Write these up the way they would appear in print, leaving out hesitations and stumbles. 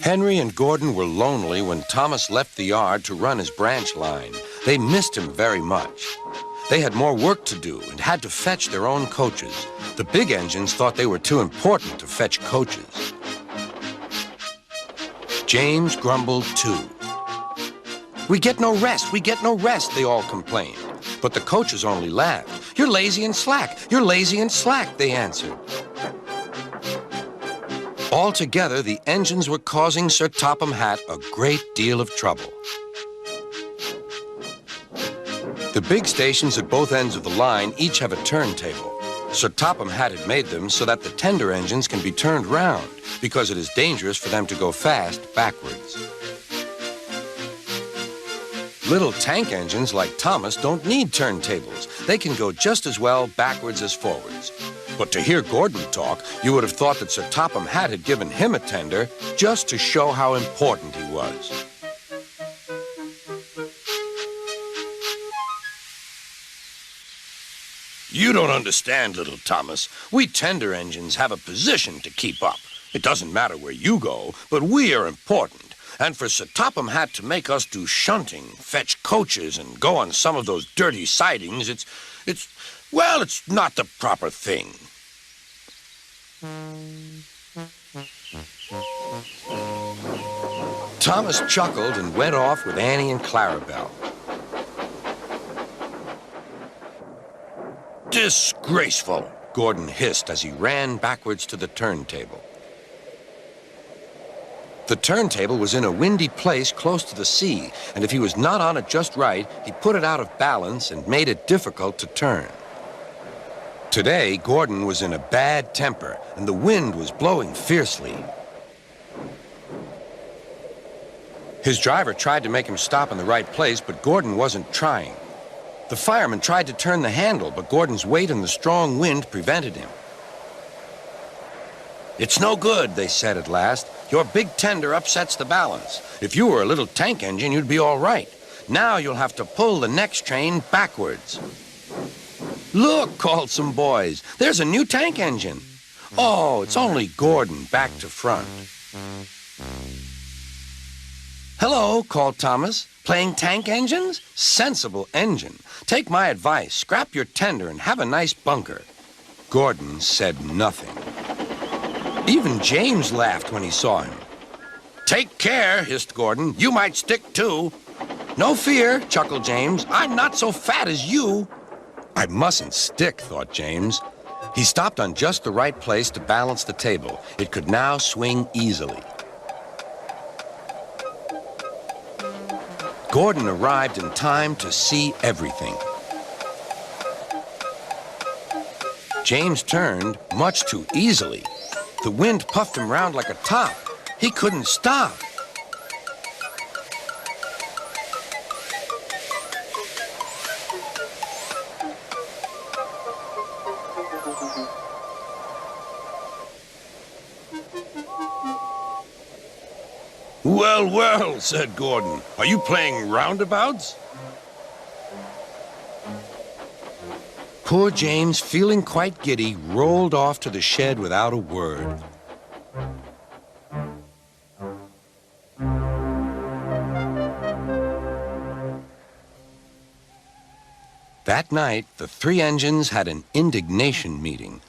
Henry and Gordon were lonely when Thomas left the yard to run his branch line. They missed him very much. They had more work to do and had to fetch their own coaches. The big engines thought they were too important to fetch coaches. James grumbled too. "We get no rest, we get no rest," they all complained. But the coaches only laughed. "You're lazy and slack, you're lazy and slack," they answered. Altogether, the engines were causing Sir Topham Hatt a great deal of trouble. The big stations at both ends of the line each have a turntable. Sir Topham Hatt had made them so that the tender engines can be turned round, because it is dangerous for them to go fast backwards. Little tank engines like Thomas don't need turntables. They can go just as well backwards as forwards. But to hear Gordon talk, you would have thought that Sir Topham Hatt had given him a tender just to show how important he was. "You don't understand, little Thomas. We tender engines have a position to keep up. It doesn't matter where you go, but we are important. And for Sir Topham Hatt to make us do shunting, fetch coaches, and go on some of those dirty sidings, it's not the proper thing." Thomas chuckled and went off with Annie and Clarabelle. "Disgraceful," Gordon hissed as he ran backwards to the turntable. The turntable was in a windy place close to the sea, and if he was not on it just right, he put it out of balance and made it difficult to turn. Today, Gordon was in a bad temper, and the wind was blowing fiercely. His driver tried to make him stop in the right place, but Gordon wasn't trying. The fireman tried to turn the handle, but Gordon's weight and the strong wind prevented him. "It's no good," they said at last. "Your big tender upsets the balance. If you were a little tank engine, you'd be all right. Now you'll have to pull the next train backwards." "Look," called some boys, "there's a new tank engine." "Oh, it's only Gordon back to front." "Hello," called Thomas. "Playing tank engines? Sensible engine. Take my advice, scrap your tender and have a nice bunker." Gordon said nothing. Even James laughed when he saw him. "Take care," hissed Gordon. "You might stick too." "No fear," chuckled James. "I'm not so fat as you." "I mustn't stick," thought James. He stopped on just the right place to balance the table. It could now swing easily. Gordon arrived in time to see everything. James turned much too easily. The wind puffed him round like a top. He couldn't stop. "Well, well," said Gordon. "Are you playing roundabouts?" Poor James, feeling quite giddy, rolled off to the shed without a word. That night, the three engines had an indignation meeting.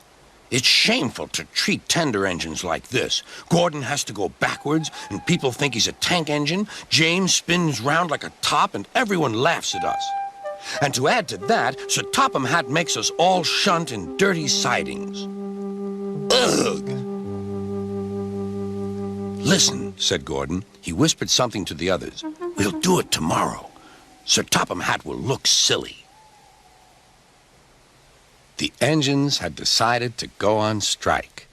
"It's shameful to treat tender engines like this. Gordon has to go backwards, and people think he's a tank engine. James spins round like a top, and everyone laughs at us. And to add to that, Sir Topham Hatt makes us all shunt in dirty sidings. Ugh!" "Listen," said Gordon. He whispered something to the others. "We'll do it tomorrow. Sir Topham Hatt will look silly." The engines had decided to go on strike.